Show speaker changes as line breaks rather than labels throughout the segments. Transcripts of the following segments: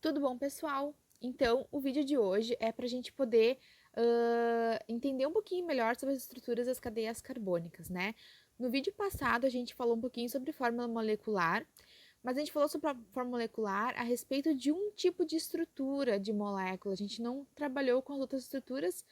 Tudo bom, pessoal? Então, o vídeo de hoje é para a gente poder entender um pouquinho melhor sobre as estruturas das cadeias carbônicas, né? No vídeo passado, a gente falou um pouquinho sobre fórmula molecular, mas a gente falou sobre a fórmula molecular a respeito de um tipo de estrutura de molécula. A gente não trabalhou com as outras estruturas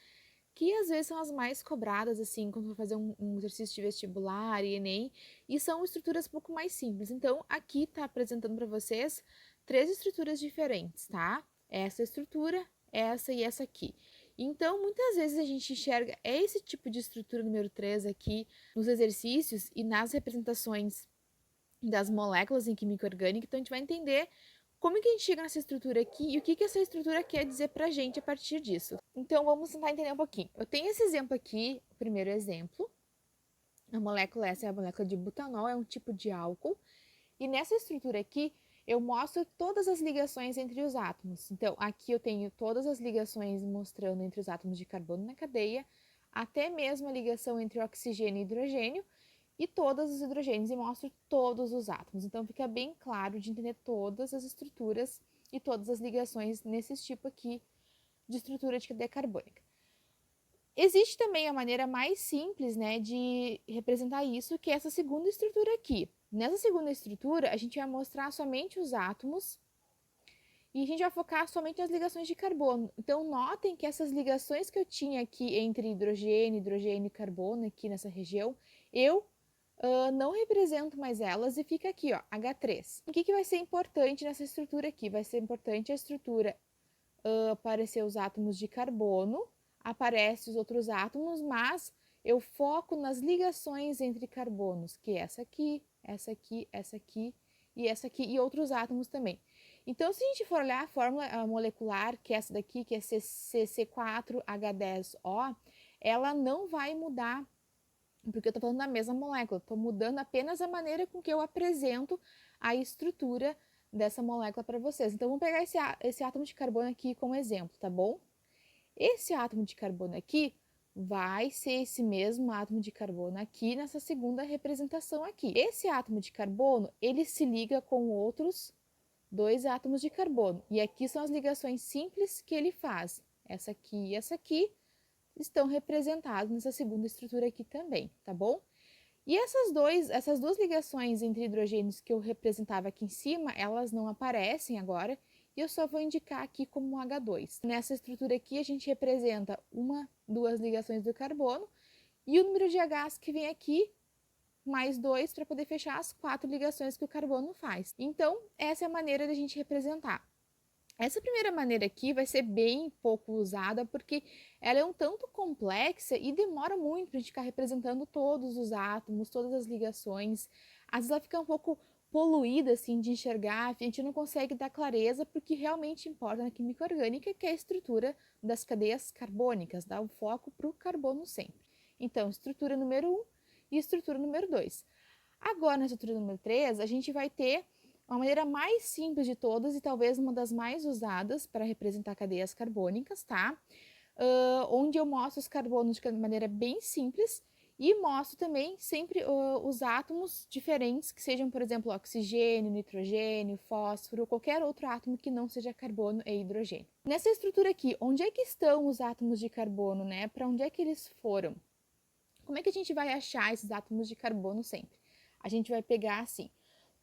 que às vezes são as mais cobradas, assim, quando for fazer um exercício de vestibular e Enem, e são estruturas um pouco mais simples. Então, aqui está apresentando para vocês três estruturas diferentes, tá? Essa estrutura, essa e essa aqui. Então, muitas vezes a gente enxerga esse tipo de estrutura número 3 aqui nos exercícios e nas representações das moléculas em química orgânica, então a gente vai entender como que a gente chega nessa estrutura aqui e o que essa estrutura quer dizer pra gente a partir disso. Então, vamos tentar entender um pouquinho. Eu tenho esse exemplo aqui, o primeiro exemplo. A molécula essa é a molécula de butanol, é um tipo de álcool. E nessa estrutura aqui, eu mostro todas as ligações entre os átomos. Então, aqui eu tenho todas as ligações mostrando entre os átomos de carbono na cadeia, até mesmo a ligação entre oxigênio e hidrogênio, e todos os hidrogênios, e mostro todos os átomos. Então, fica bem claro de entender todas as estruturas e todas as ligações nesse tipo aqui de estrutura de cadeia carbônica. Existe também a maneira mais simples, né, de representar isso, que é essa segunda estrutura aqui. Nessa segunda estrutura, a gente vai mostrar somente os átomos e a gente vai focar somente nas ligações de carbono. Então, notem que essas ligações que eu tinha aqui entre hidrogênio e carbono, aqui nessa região, eu não represento mais elas e fica aqui, ó, H3. O que vai ser importante nessa estrutura aqui? Vai ser importante a estrutura aparecer os átomos de carbono, aparecem os outros átomos, mas eu foco nas ligações entre carbonos, que é essa aqui, essa aqui, essa aqui e essa aqui, e outros átomos também. Então, se a gente for olhar a fórmula molecular, que é essa daqui, que é CC4H10O, ela não vai mudar, porque eu estou falando da mesma molécula, estou mudando apenas a maneira com que eu apresento a estrutura dessa molécula para vocês. Então, vamos pegar esse átomo de carbono aqui como exemplo, tá bom? Esse átomo de carbono aqui vai ser esse mesmo átomo de carbono aqui nessa segunda representação aqui. Esse átomo de carbono, ele se liga com outros dois átomos de carbono. E aqui são as ligações simples que ele faz. Essa aqui e essa aqui estão representados nessa segunda estrutura aqui também, tá bom? E essas duas ligações entre hidrogênios que eu representava aqui em cima, elas não aparecem agora, e eu só vou indicar aqui como H2. Nessa estrutura aqui, a gente representa duas ligações do carbono, e o número de Hs que vem aqui, mais 2, para poder fechar as 4 ligações que o carbono faz. Então, essa é a maneira de a gente representar. Essa primeira maneira aqui vai ser bem pouco usada porque ela é um tanto complexa e demora muito para a gente ficar representando todos os átomos, todas as ligações. Às vezes ela fica um pouco poluída assim de enxergar, a gente não consegue dar clareza porque realmente importa na química orgânica, que é a estrutura das cadeias carbônicas, dá o foco para o carbono sempre. Então, estrutura número 1 e estrutura número 2. Agora, na estrutura número 3, a gente vai ter uma maneira mais simples de todas e talvez uma das mais usadas para representar cadeias carbônicas, tá? Onde eu mostro os carbonos de maneira bem simples e mostro também sempre os átomos diferentes, que sejam, por exemplo, oxigênio, nitrogênio, fósforo, qualquer outro átomo que não seja carbono e hidrogênio. Nessa estrutura aqui, onde é que estão os átomos de carbono, né? Para onde é que eles foram? Como é que a gente vai achar esses átomos de carbono sempre? A gente vai pegar assim,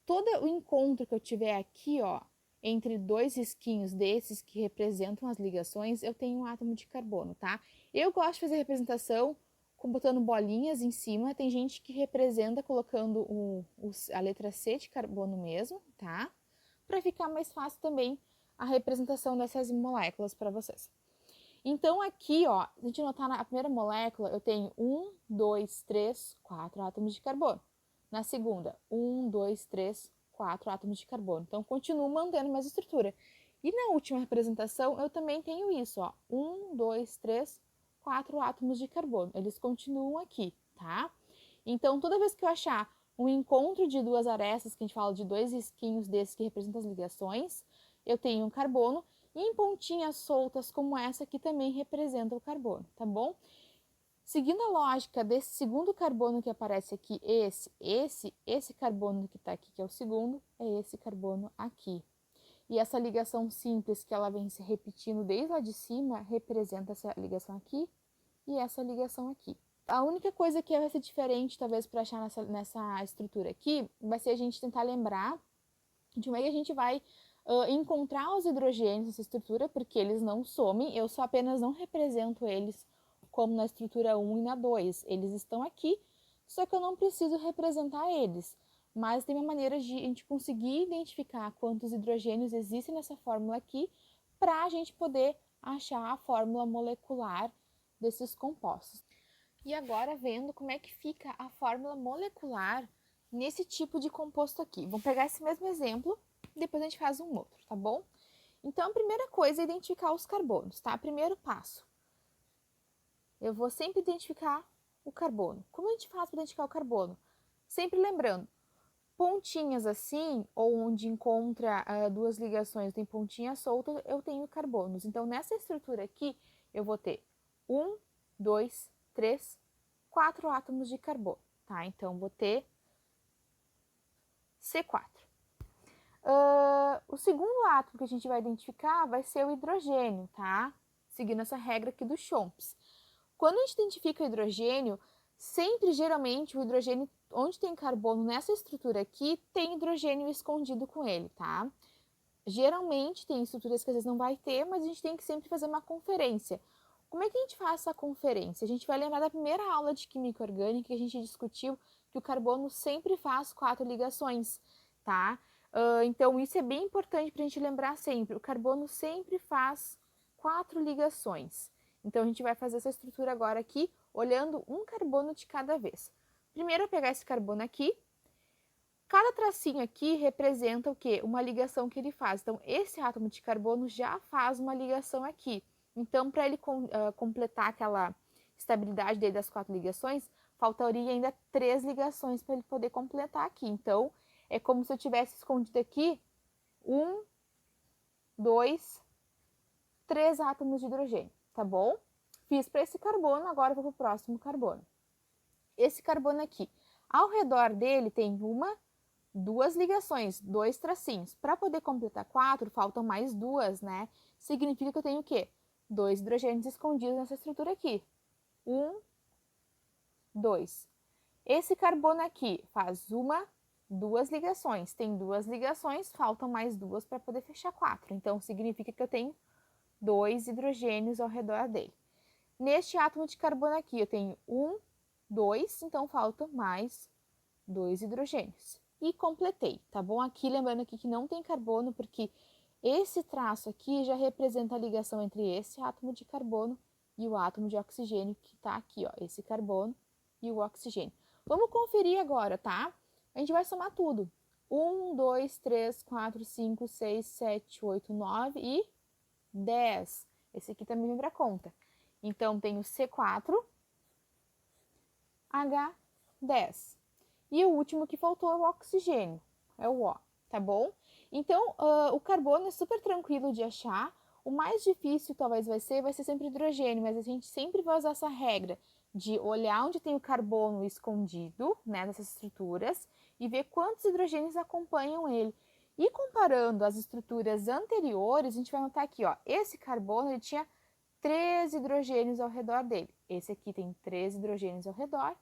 todo o encontro que eu tiver aqui, ó, entre dois risquinhos desses que representam as ligações, eu tenho um átomo de carbono, tá? Eu gosto de fazer representação botando bolinhas em cima. Tem gente que representa colocando a letra C de carbono mesmo, tá? Para ficar mais fácil também a representação dessas moléculas para vocês. Então, aqui, ó, se a gente notar na primeira molécula, eu tenho 1, 2, 3, 4 átomos de carbono. Na segunda, 1, 2, 3, 4 átomos de carbono. Então, continuo mantendo a mesma estrutura. E na última representação, eu também tenho isso, ó. 1, 2, 3, 4 átomos de carbono. Eles continuam aqui, tá? Então, toda vez que eu achar um encontro de duas arestas, que a gente fala de dois risquinhos desses que representam as ligações, eu tenho um carbono, e em pontinhas soltas como essa que também representa o carbono, tá bom? Seguindo a lógica desse segundo carbono que aparece aqui, esse carbono que está aqui, que é o segundo, é esse carbono aqui. e essa ligação simples que ela vem se repetindo desde lá de cima representa essa ligação aqui e essa ligação aqui. A única coisa que vai ser diferente, talvez, para achar nessa estrutura aqui, vai ser a gente tentar lembrar de como é que a gente vai encontrar os hidrogênios nessa estrutura, porque eles não somem, eu só apenas não represento eles como na estrutura 1 e na 2. Eles estão aqui, só que eu não preciso representar eles. Mas tem uma maneira de a gente conseguir identificar quantos hidrogênios existem nessa fórmula aqui, para a gente poder achar a fórmula molecular desses compostos. E agora vendo como é que fica a fórmula molecular nesse tipo de composto aqui. Vamos pegar esse mesmo exemplo, depois a gente faz um outro, tá bom? Então, a primeira coisa é identificar os carbonos, tá? Primeiro passo. Eu vou sempre identificar o carbono. Como a gente faz para identificar o carbono? Sempre lembrando, pontinhas assim, ou onde encontra duas ligações, tem pontinha solta, eu tenho carbonos. Então, nessa estrutura aqui, eu vou ter 1, 2, 3, 4 átomos de carbono, tá? Então, vou ter C4. O segundo átomo que a gente vai identificar vai ser o hidrogênio, tá? Seguindo essa regra aqui do Chomps. Quando a gente identifica o hidrogênio, sempre, geralmente, o hidrogênio, onde tem carbono nessa estrutura aqui, tem hidrogênio escondido com ele, tá? Geralmente, tem estruturas que às vezes não vai ter, mas a gente tem que sempre fazer uma conferência. Como é que a gente faz essa conferência? A gente vai lembrar da primeira aula de química orgânica que a gente discutiu que o carbono sempre faz 4 ligações, tá? Então, isso é bem importante para a gente lembrar sempre. O carbono sempre faz 4 ligações. Então, a gente vai fazer essa estrutura agora aqui, olhando um carbono de cada vez. Primeiro, eu vou pegar esse carbono aqui. Cada tracinho aqui representa o quê? Uma ligação que ele faz. Então, esse átomo de carbono já faz uma ligação aqui. Então, para ele completar aquela estabilidade dele das 4 ligações, faltaria ainda 3 ligações para ele poder completar aqui. Então, é como se eu tivesse escondido aqui 1, 2, 3 átomos de hidrogênio, tá bom? Fiz para esse carbono, agora eu vou para o próximo carbono. Esse carbono aqui, ao redor dele tem 1, 2 ligações, 2 tracinhos. Para poder completar 4, faltam mais 2, né? Significa que eu tenho o quê? 2 hidrogênios escondidos nessa estrutura aqui. 1, 2. Esse carbono aqui faz 1, 2 ligações. Tem 2 ligações, faltam mais 2 para poder fechar 4. Então, significa que eu tenho 2 hidrogênios ao redor dele. Neste átomo de carbono aqui, eu tenho 1, 2, então faltam mais 2 hidrogênios. E completei, tá bom? Aqui, lembrando aqui que não tem carbono, porque esse traço aqui já representa a ligação entre esse átomo de carbono e o átomo de oxigênio que tá aqui, ó, esse carbono e o oxigênio. Vamos conferir agora, tá? A gente vai somar tudo. 1, 2, 3, 4, 5, 6, 7, 8, 9 e 10. Esse aqui também vem para conta. Então, tenho C4, H10. E o último que faltou é o oxigênio, é o O, tá bom? Então, o carbono é super tranquilo de achar. O mais difícil talvez vai ser sempre hidrogênio, mas a gente sempre vai usar essa regra de olhar onde tem o carbono escondido, né, nessas estruturas, e ver quantos hidrogênios acompanham ele. E comparando as estruturas anteriores, a gente vai notar aqui, ó, esse carbono ele tinha 3 hidrogênios ao redor dele. Esse aqui tem 3 hidrogênios ao redor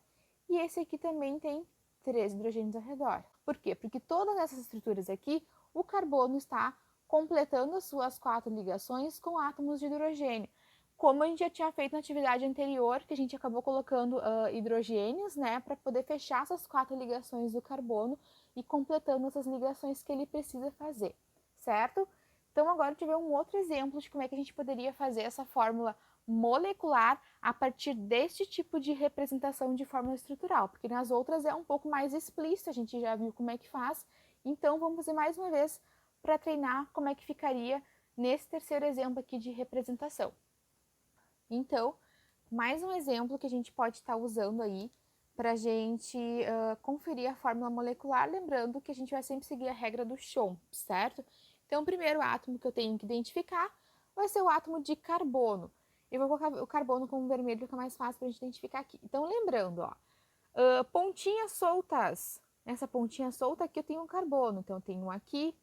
e esse aqui também tem 3 hidrogênios ao redor. Por quê? Porque todas essas estruturas aqui, o carbono está completando as suas 4 ligações com átomos de hidrogênio. Como a gente já tinha feito na atividade anterior, que a gente acabou colocando hidrogênios, né, para poder fechar essas 4 ligações do carbono e completando essas ligações que ele precisa fazer, certo? Então, agora a gente vê um outro exemplo de como é que a gente poderia fazer essa fórmula molecular a partir deste tipo de representação de fórmula estrutural, porque nas outras é um pouco mais explícito, a gente já viu como é que faz. Então, vamos fazer mais uma vez para treinar como é que ficaria nesse terceiro exemplo aqui de representação. Então, mais um exemplo que a gente pode estar usando aí para a gente conferir a fórmula molecular, lembrando que a gente vai sempre seguir a regra do Chomp, certo? Então, o primeiro átomo que eu tenho que identificar vai ser o átomo de carbono. Eu vou colocar o carbono com vermelho para ficar mais fácil para a gente identificar aqui. Então, lembrando, ó, pontinhas soltas. Nessa pontinha solta aqui eu tenho um carbono. Então, eu tenho um aqui,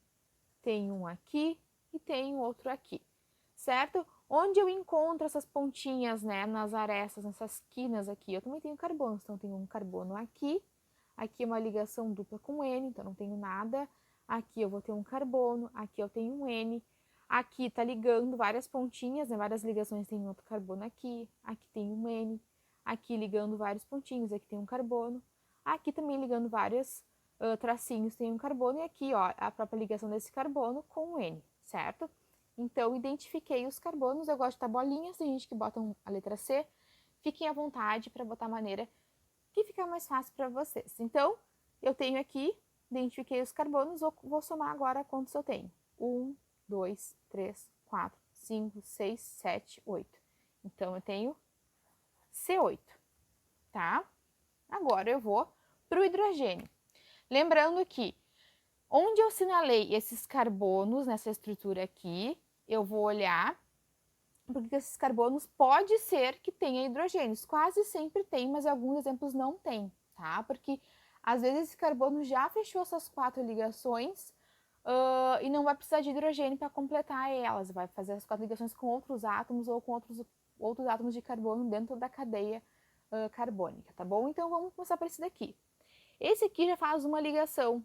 tenho um aqui, e tenho outro aqui, certo? Onde eu encontro essas pontinhas, né, nas arestas, nessas quinas aqui, eu também tenho carbonos. Então, eu tenho um carbono aqui é uma ligação dupla com N, então não tenho nada. Aqui eu vou ter um carbono, aqui eu tenho um N. Aqui tá ligando várias pontinhas, né, várias ligações, tem outro carbono aqui tem um N. Aqui ligando vários pontinhos, aqui tem um carbono. Aqui também ligando vários tracinhos, tem um carbono. E aqui, ó, a própria ligação desse carbono com o N, certo? Então, identifiquei os carbonos. Eu gosto de tabelinhas, tem gente que bota a letra C. Fiquem à vontade para botar a maneira que fica mais fácil para vocês. Então, eu tenho aqui, identifiquei os carbonos, vou somar agora quantos eu tenho. 1, 2, 3, 4, 5, 6, 7, 8. Então, eu tenho C8, tá? Agora, eu vou para o hidrogênio. Lembrando que, onde eu sinalei esses carbonos nessa estrutura aqui, eu vou olhar, porque esses carbonos pode ser que tenha hidrogênios. Quase sempre tem, mas alguns exemplos não tem, tá? Porque às vezes esse carbono já fechou essas 4 ligações e não vai precisar de hidrogênio para completar elas. Vai fazer as 4 ligações com outros átomos ou com outros átomos de carbono dentro da cadeia carbônica, tá bom? Então vamos começar por esse daqui. Esse aqui já faz uma ligação.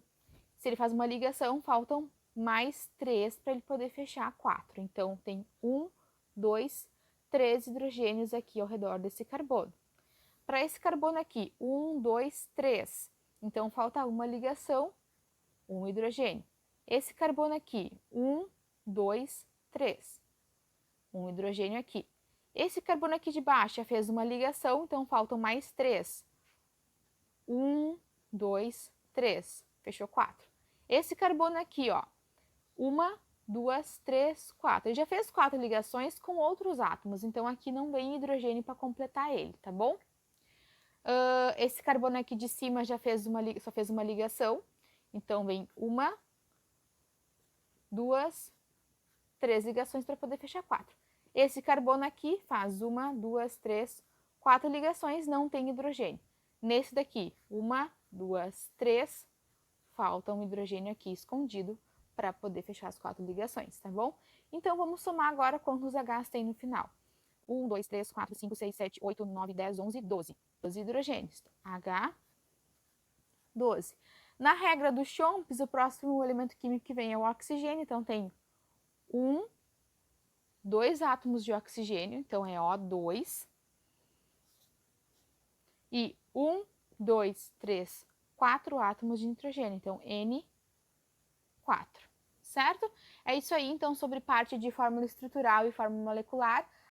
Se ele faz uma ligação, faltam mais 3 para ele poder fechar 4. Então, tem 1, 2, 3 hidrogênios aqui ao redor desse carbono. Para esse carbono aqui, 1, 2, 3. Então, falta uma ligação, um hidrogênio. Esse carbono aqui, 1, 2, 3. Um hidrogênio aqui. Esse carbono aqui de baixo já fez uma ligação, então faltam mais 3. 1, 2, 3. Fechou 4. Esse carbono aqui, ó, 1, 2, 3, 4. Ele já fez 4 ligações com outros átomos, então aqui não vem hidrogênio para completar ele, tá bom? Esse carbono aqui de cima já só fez uma ligação, então vem 1, 2, 3 ligações para poder fechar 4. Esse carbono aqui faz 1, 2, 3, 4 ligações, não tem hidrogênio. Nesse daqui, 1, 2, 3, falta um hidrogênio aqui escondido para poder fechar as 4 ligações, tá bom? Então, vamos somar agora quantos Hs tem no final. 1, 2, 3, 4, 5, 6, 7, 8, 9, 10, 11, 12. 12 hidrogênios. H, 12. Na regra do Chomps, o próximo elemento químico que vem é o oxigênio. Então, tem 2 átomos de oxigênio, então é O2. E 1, 2, 3, 4 átomos de nitrogênio, então N4, certo? É isso aí, então, sobre parte de fórmula estrutural e fórmula molecular.